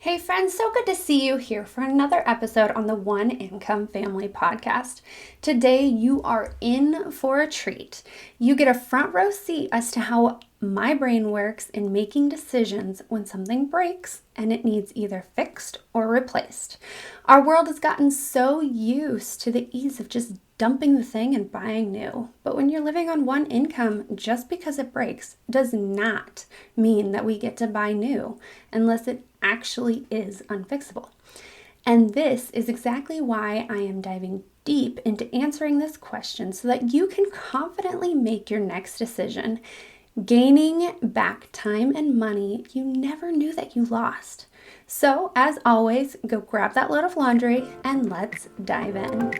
Hey friends, so good to see you here for another episode on the One Income Family Podcast. Today you are in for a treat. You get a front row seat as to how my brain works in making decisions when something breaks and it needs either fixed or replaced. Our world has gotten so used to the ease of just dumping the thing and buying new. But when you're living on one income, just because it breaks does not mean that we get to buy new unless it actually is unfixable. And this is exactly why I am diving deep into answering this question so that you can confidently make your next decision, gaining back time and money you never knew that you lost. So, as always, go grab that load of laundry and let's dive in.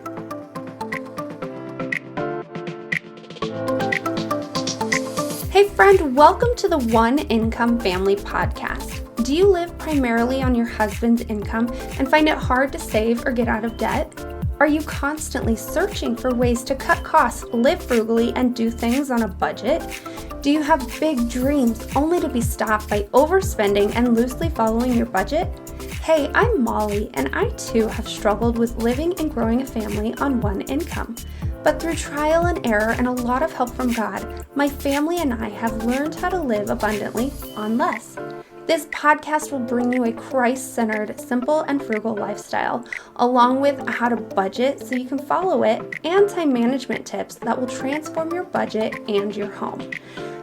Hey friend, welcome to the One Income Family Podcast. Do you live primarily on your husband's income and find it hard to save or get out of debt? Are you constantly searching for ways to cut costs, live frugally, and do things on a budget? Do you have big dreams only to be stopped by overspending and loosely following your budget? Hey, I'm Molly, and I too have struggled with living and growing a family on one income. But through trial and error and a lot of help from God, my family and I have learned how to live abundantly on less. This podcast will bring you a Christ-centered, simple and frugal lifestyle, along with how to budget so you can follow it, and time management tips that will transform your budget and your home.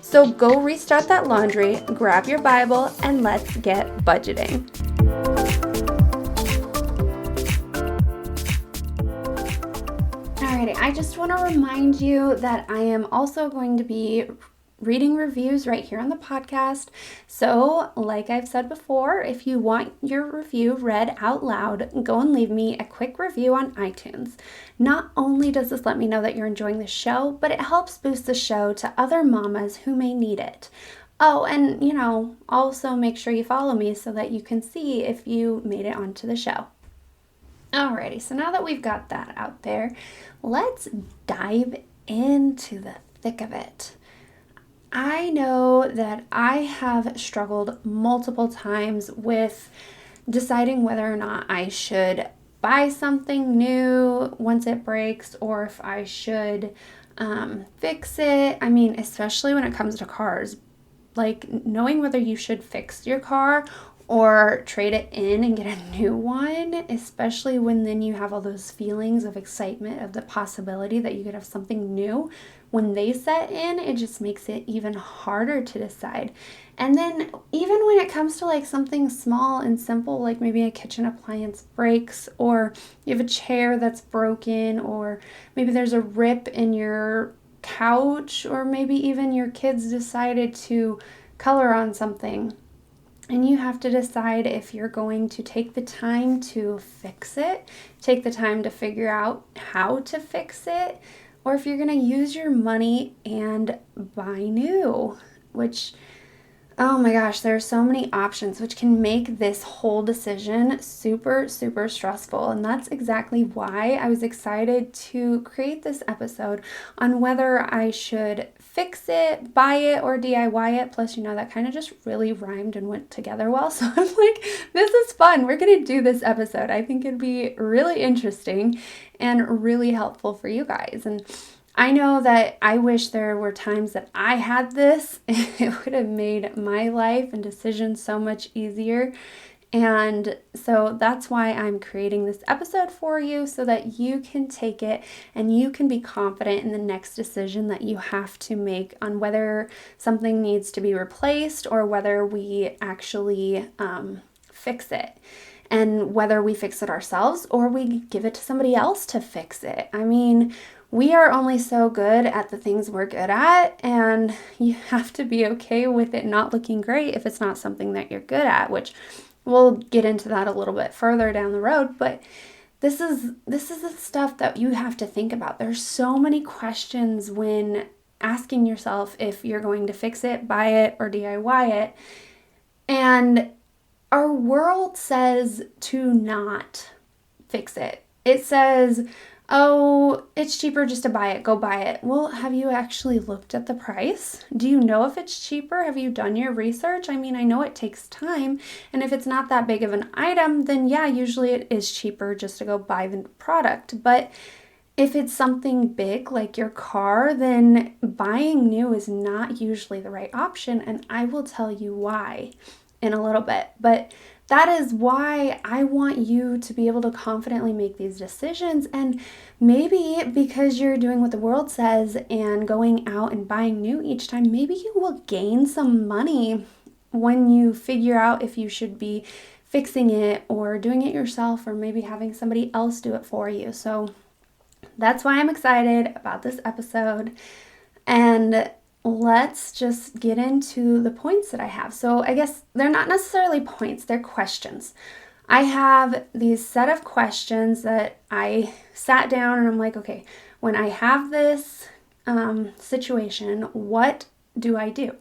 So go restart that laundry, grab your Bible, and let's get budgeting. Alrighty, I just want to remind you that I am also going to be reading reviews right here on the podcast. So, like I've said before, if you want your review read out loud, go and leave me a quick review on iTunes. Not only does this let me know that you're enjoying the show, but it helps boost the show to other mamas who may need it. Oh, and also make sure you follow me so that you can see if you made it onto the show. Alrighty, so now that we've got that out there, let's dive into the thick of it. I know that I have struggled multiple times with deciding whether or not I should buy something new once it breaks or if I should fix it. I mean, especially when it comes to cars, like knowing whether you should fix your car or trade it in and get a new one, especially when then you have all those feelings of excitement of the possibility that you could have something new. When they set in, it just makes it even harder to decide. And then even when it comes to like something small and simple, like maybe a kitchen appliance breaks, or you have a chair that's broken, or maybe there's a rip in your couch, or maybe even your kids decided to color on something. And you have to decide if you're going to take the time to fix it, take the time to figure out how to fix it, or if you're going to use your money and buy new, which, oh my gosh, there are so many options, which can make this whole decision super, super stressful. And that's exactly why I was excited to create this episode on whether I should fix it, buy it, or DIY it. Plus, that kind of just really rhymed and went together well. So I'm like, this is fun. We're going to do this episode. I think it'd be really interesting and really helpful for you guys. And I know that I wish there were times that I had this. It would have made my life and decisions so much easier. And so that's why I'm creating this episode for you, so that you can take it and you can be confident in the next decision that you have to make on whether something needs to be replaced or whether we actually fix it. And whether we fix it ourselves or we give it to somebody else to fix it. I mean, we are only so good at the things we're good at, and you have to be okay with it not looking great if it's not something that you're good at, which we'll get into that a little bit further down the road. But this is the stuff that you have to think about. There's so many questions when asking yourself if you're going to fix it, buy it, or DIY it. And our world says to not fix it. It says, oh, it's cheaper just to buy it, go buy it. Well, have you actually looked at the price? Do you know if it's cheaper? Have you done your research? I mean, I know it takes time, and if it's not that big of an item, then yeah, usually it is cheaper just to go buy the product. But if it's something big like your car, then buying new is not usually the right option, and I will tell you why in a little bit. But that is why I want you to be able to confidently make these decisions. And maybe because you're doing what the world says and going out and buying new each time, maybe you will gain some money when you figure out if you should be fixing it or doing it yourself, or maybe having somebody else do it for you. So that's why I'm excited about this episode. And let's just get into the points that I have. So I guess they're not necessarily points, they're questions. I have these set of questions that I sat down and I'm like, okay, when I have this situation, what do I do?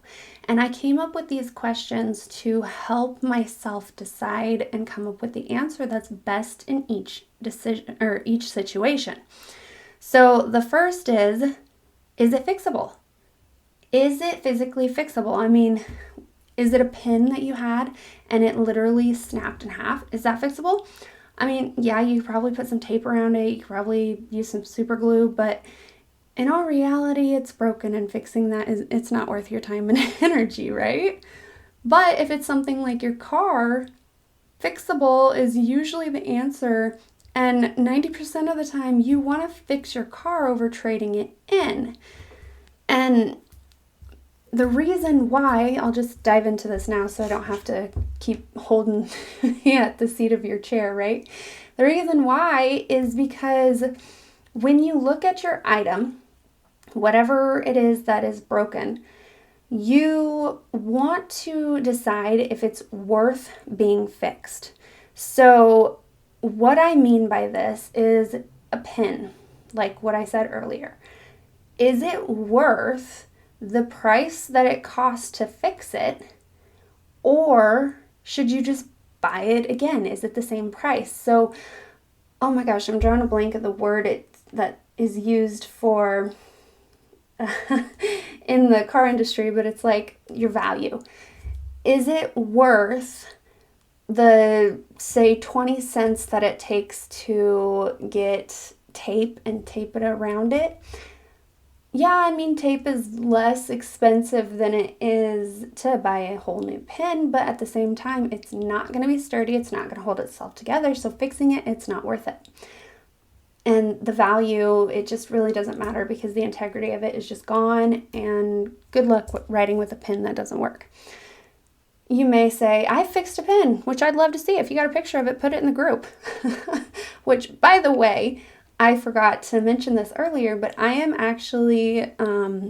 And I came up with these questions to help myself decide and come up with the answer that's best in each decision or each situation. So the first is it fixable? Is it physically fixable? I mean, is it a pin that you had and it literally snapped in half? Is that fixable? I mean, yeah, you could probably put some tape around it. You could probably use some super glue, but in all reality, it's broken, and fixing that it's not worth your time and energy, right? But if it's something like your car, fixable is usually the answer. And 90% of the time, you want to fix your car over trading it in. And the reason why, I'll just dive into this now so I don't have to keep holding at the seat of your chair, right? The reason why is because when you look at your item, whatever it is that is broken, you want to decide if it's worth being fixed. So what I mean by this is a pin, like what I said earlier. Is it worth the price that it costs to fix it, or should you just buy it again? Is it the same price? So, oh my gosh, I'm drawing a blank of the word that is used for in the car industry, but it's like your value. Is it worth the, say, 20 cents that it takes to get tape and tape it around it? Yeah, I mean, tape is less expensive than it is to buy a whole new pin, but at the same time, it's not going to be sturdy. It's not going to hold itself together. So fixing it, it's not worth it. And the value, it just really doesn't matter because the integrity of it is just gone. And good luck writing with a pin that doesn't work. You may say, I fixed a pin, which I'd love to see. If you got a picture of it, put it in the group. Which, by the way, I forgot to mention this earlier, but I am actually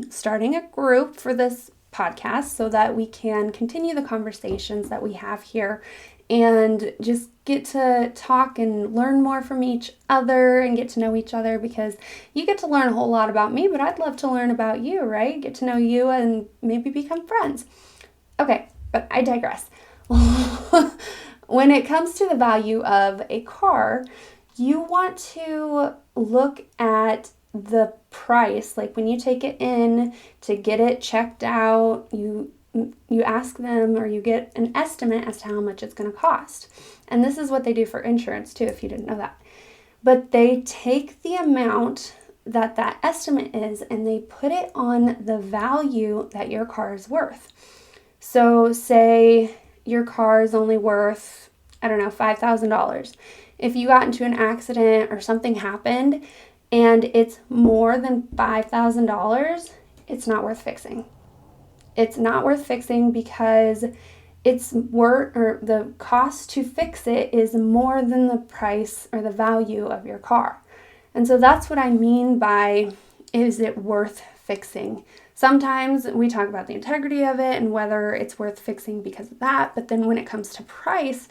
starting a group for this podcast so that we can continue the conversations that we have here and just get to talk and learn more from each other and get to know each other, because you get to learn a whole lot about me, but I'd love to learn about you, right? Get to know you and maybe become friends. Okay, but I digress. When it comes to the value of a car, you want to look at the price. Like when you take it in to get it checked out, you ask them, or you get an estimate as to how much it's going to cost. And this is what they do for insurance too, if you didn't know that. But they take the amount that estimate is and they put it on the value that your car is worth. So say your car is only worth, I don't know, $5,000. If you got into an accident or something happened and it's more than $5,000, it's not worth fixing. It's not worth fixing because the cost to fix it is more than the price or the value of your car. And so that's what I mean by, is it worth fixing? Sometimes we talk about the integrity of it and whether it's worth fixing because of that, but then when it comes to price,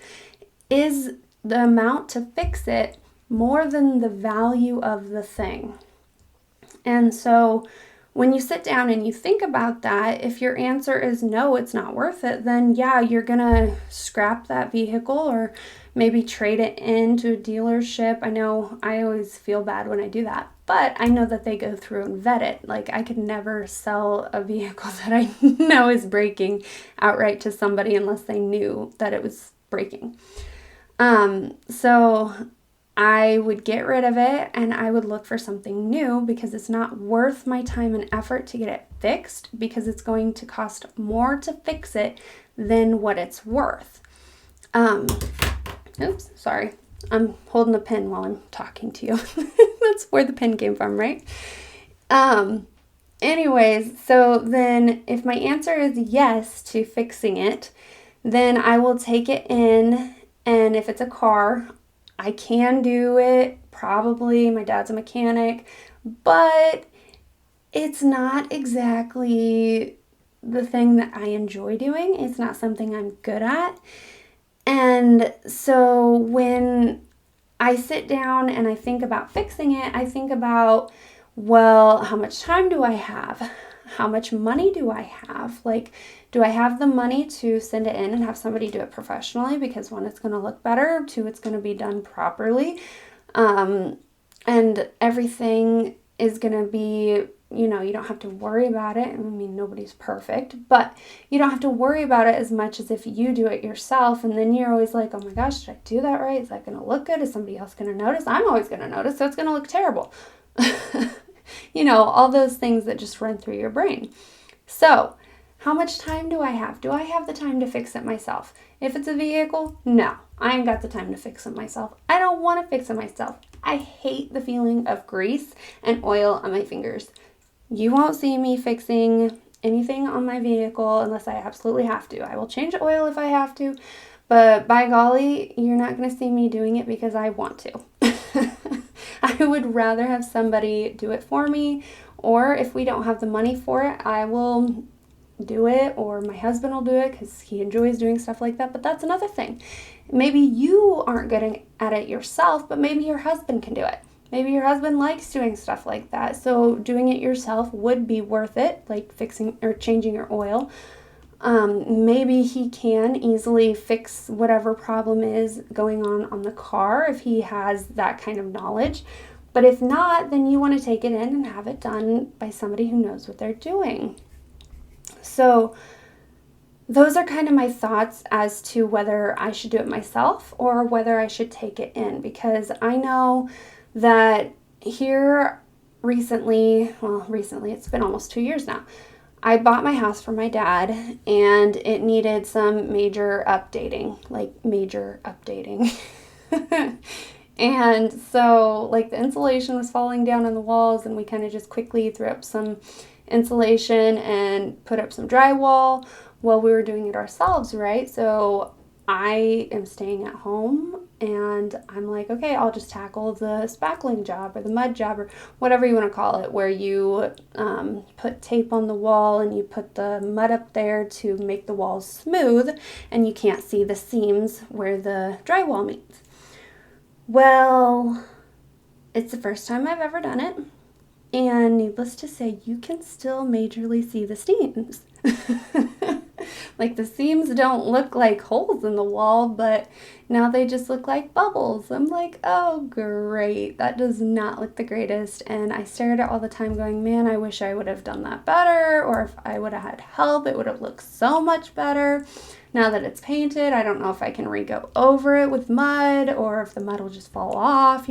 is the amount to fix it more than the value of the thing? And so when you sit down and you think about that, if your answer is no, it's not worth it, then yeah, you're gonna scrap that vehicle or maybe trade it into a dealership. I know I always feel bad when I do that, but I know that they go through and vet it. Like, I could never sell a vehicle that I know is breaking outright to somebody unless they knew that it was breaking. So I would get rid of it and I would look for something new, because it's not worth my time and effort to get it fixed, because it's going to cost more to fix it than what it's worth. Oops, sorry. I'm holding a pen while I'm talking to you. That's where the pen came from, right? Anyways, so then if my answer is yes to fixing it, then I will take it in, and if it's a car, I can do it, probably. My dad's a mechanic, but it's not exactly the thing that I enjoy doing. It's not something I'm good at. And so when I sit down and I think about fixing it, I think about, well, how much time do I have? How much money do I have? Like, do I have the money to send it in and have somebody do it professionally? Because one, it's going to look better. Two, it's going to be done properly. And everything is going to be, you don't have to worry about it. I mean, nobody's perfect, but you don't have to worry about it as much as if you do it yourself. And then you're always like, oh my gosh, did I do that right? Is that going to look good? Is somebody else going to notice? I'm always going to notice, so it's going to look terrible. All those things that just run through your brain. So, how much time do I have? Do I have the time to fix it myself? If it's a vehicle, no, I ain't got the time to fix it myself. I don't want to fix it myself. I hate the feeling of grease and oil on my fingers. You won't see me fixing anything on my vehicle unless I absolutely have to. I will change oil if I have to, but by golly, you're not going to see me doing it because I want to. I would rather have somebody do it for me, or if we don't have the money for it, I will do it, or my husband will do it because he enjoys doing stuff like that. But that's another thing. Maybe you aren't good at it yourself, but maybe your husband can do it. Maybe your husband likes doing stuff like that, so doing it yourself would be worth it, like fixing or changing your oil. Maybe he can easily fix whatever problem is going on the car if he has that kind of knowledge. But if not, then you want to take it in and have it done by somebody who knows what they're doing. So those are kind of my thoughts as to whether I should do it myself or whether I should take it in, because I know that here recently, it's been almost 2 years now, I bought my house for my dad, and it needed some major updating. And so, like, the insulation was falling down on the walls, and we kind of just quickly threw up some insulation and put up some drywall while we were doing it ourselves, right? So I am staying at home, and I'm like, okay, I'll just tackle the spackling job or the mud job or whatever you want to call it, where you put tape on the wall and you put the mud up there to make the walls smooth and you can't see the seams where the drywall meets. Well, it's the first time I've ever done it, and needless to say, you can still majorly see the seams. Like, the seams don't look like holes in the wall, but now they just look like bubbles. I'm like, oh, great. That does not look the greatest. And I stare at it all the time going, man, I wish I would have done that better. Or if I would have had help, it would have looked so much better. Now that it's painted, I don't know if I can re-go over it with mud or if the mud will just fall off,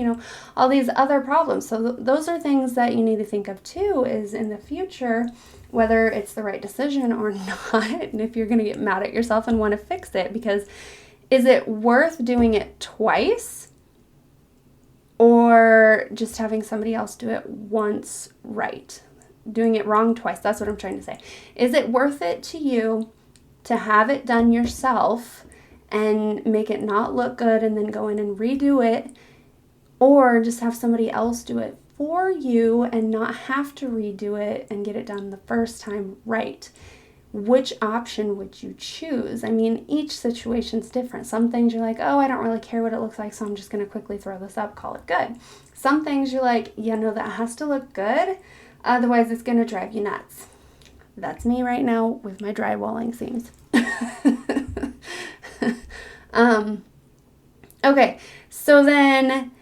all these other problems. So those are things that you need to think of too, is in the future, whether it's the right decision or not, and if you're going to get mad at yourself and want to fix it, because is it worth doing it twice or just having somebody else do it once right? Doing it wrong twice, that's what I'm trying to say. Is it worth it to you to have it done yourself and make it not look good and then go in and redo it, or just have somebody else do it for you and not have to redo it and get it done the first time right? Which option would you choose? I mean, each situation's different. Some things you're like, oh, I don't really care what it looks like, so I'm just going to quickly throw this up, call it good. Some things you're like, yeah, no, that has to look good. Otherwise, it's going to drive you nuts. That's me right now with my drywalling seams. Okay, so then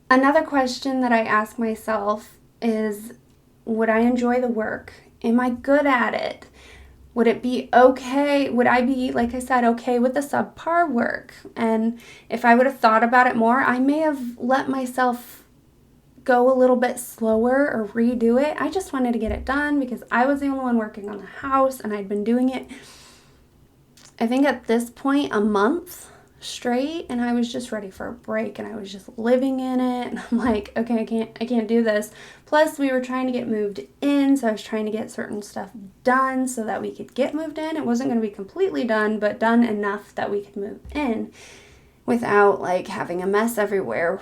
another question that I ask myself is, would I enjoy the work? Am I good at it? Would it be okay? Would I be, like I said, okay with the subpar work? And if I would have thought about it more, I may have let myself go a little bit slower or redo it. I just wanted to get it done because I was the only one working on the house and I'd been doing it, I think at this point, a month straight, and I was just ready for a break and I was just living in it, and I'm like, okay, I can't do this. Plus we were trying to get moved in, so I was trying to get certain stuff done so that we could get moved in. It wasn't going to be completely done, but done enough that we could move in without like having a mess everywhere.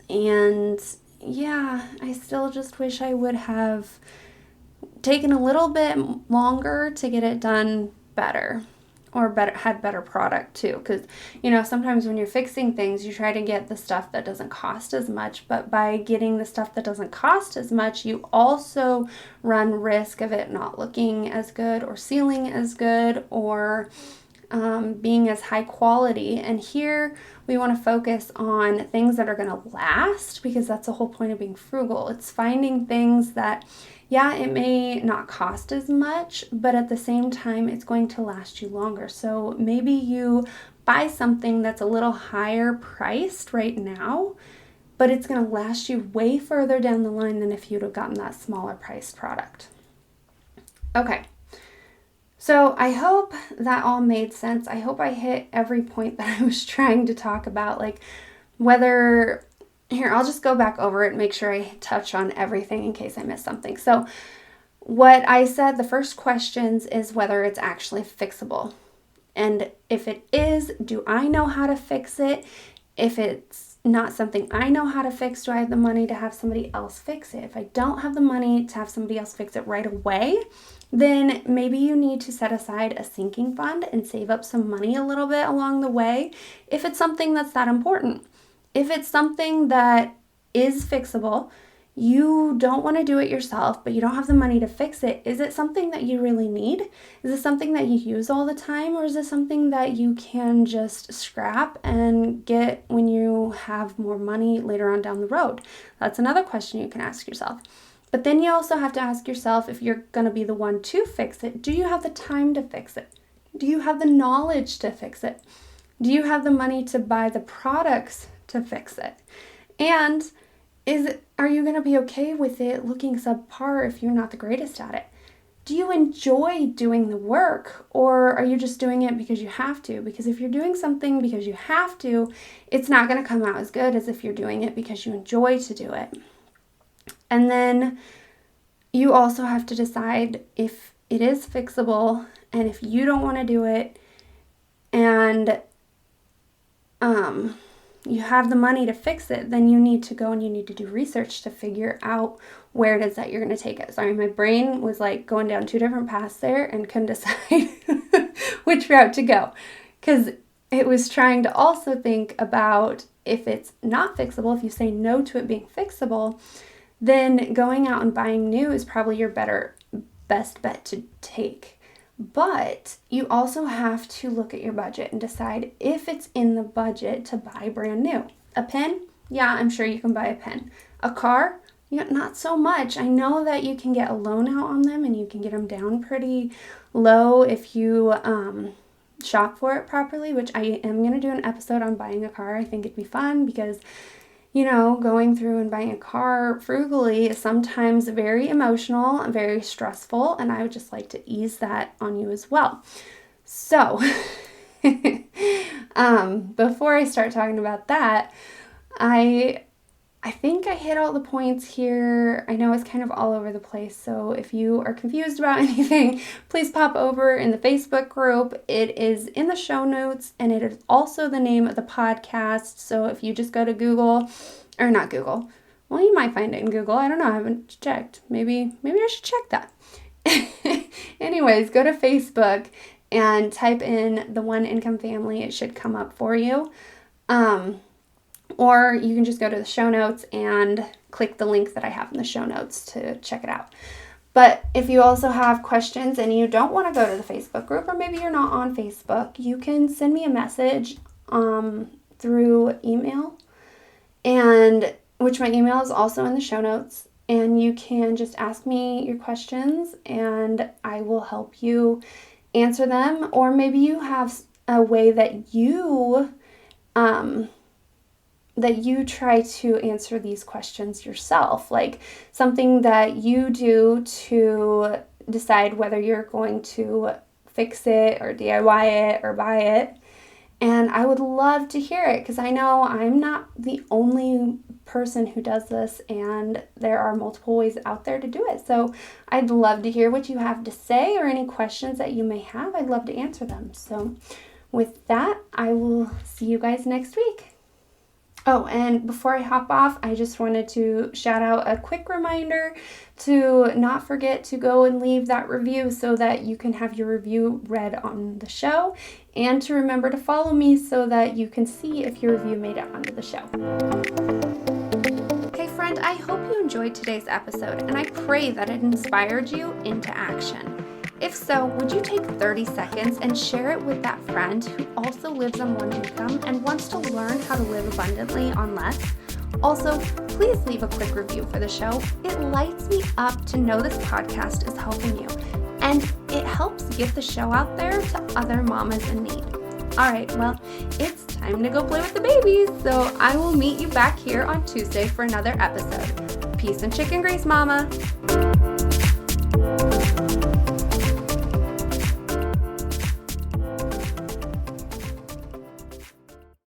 And yeah, I still just wish I would have taken a little bit longer to get it done better. Or had better product too, because sometimes when you're fixing things, you try to get the stuff that doesn't cost as much, but by getting the stuff that doesn't cost as much, you also run risk of it not looking as good or sealing as good or being as high quality. And here we want to focus on things that are going to last, because that's the whole point of being frugal. It's finding things that, yeah, it may not cost as much, but at the same time, it's going to last you longer. So maybe you buy something that's a little higher priced right now, but it's going to last you way further down the line than if you'd have gotten that smaller priced product. Okay. So I hope that all made sense. I hope I hit every point that I was trying to talk about, like whether, here, I'll just go back over it and make sure I touch on everything in case I missed something. So what I said, the first questions is whether it's actually fixable. And if it is, do I know how to fix it? If it's not something I know how to fix, do I have the money to have somebody else fix it? If I don't have the money to have somebody else fix it right away, then maybe you need to set aside a sinking fund and save up some money a little bit along the way if it's something that's that important. If it's something that is fixable, you don't want to do it yourself, but you don't have the money to fix it, is it something that you really need? Is it something that you use all the time, or is it something that you can just scrap and get when you have more money later on down the road? That's another question you can ask yourself. But then you also have to ask yourself, if you're going to be the one to fix it, do you have the time to fix it? Do you have the knowledge to fix it? Do you have the money to buy the products to fix it? And are you going to be okay with it looking subpar if you're not the greatest at it? Do you enjoy doing the work, or are you just doing it because you have to? Because if you're doing something because you have to, it's not going to come out as good as if you're doing it because you enjoy to do it. And then you also have to decide if it is fixable, and if you don't want to do it and you have the money to fix it, then you need to go and you need to do research to figure out where it is that you're going to take it. Sorry, my brain was like going down two different paths there and couldn't decide which route to go, because it was trying to also think about if it's not fixable, if you say no to it being fixable, then going out and buying new is probably your best bet to take. But you also have to look at your budget and decide if it's in the budget to buy brand new. A pen? Yeah, I'm sure you can buy a pen. A car? Yeah, not so much. I know that you can get a loan out on them and you can get them down pretty low if you shop for it properly, which I am going to do an episode on buying a car. I think it'd be fun because going through and buying a car frugally is sometimes very emotional and very stressful, and I would just like to ease that on you as well. So, before I start talking about that, I think I hit all the points here. I know it's kind of all over the place, so if you are confused about anything, please pop over in the Facebook group. It is in the show notes, and it is also the name of the podcast. So if you just go to Google, or not Google, well, you might find it in Google. I don't know. I haven't checked. Maybe I should check that. Anyways, go to Facebook and type in the One Income Family. It should come up for you. Or you can just go to the show notes and click the link that I have in the show notes to check it out. But if you also have questions and you don't want to go to the Facebook group, or maybe you're not on Facebook, you can send me a message through email, and which my email is also in the show notes. And you can just ask me your questions and I will help you answer them. Or maybe you have a way that you try to answer these questions yourself, like something that you do to decide whether you're going to fix it or DIY it or buy it. And I would love to hear it, because I know I'm not the only person who does this, and there are multiple ways out there to do it. So I'd love to hear what you have to say, or any questions that you may have. I'd love to answer them. So with that, I will see you guys next week. Oh, and before I hop off, I just wanted to shout out a quick reminder to not forget to go and leave that review so that you can have your review read on the show, and to remember to follow me so that you can see if your review made it onto the show. Hey friend, I hope you enjoyed today's episode, and I pray that it inspired you into action. If so, would you take 30 seconds and share it with that friend who also lives on one income and wants to learn how to live abundantly on less? Also, please leave a quick review for the show. It lights me up to know this podcast is helping you, and it helps get the show out there to other mamas in need. All right, well, it's time to go play with the babies, so I will meet you back here on Tuesday for another episode. Peace and chicken grease, mama.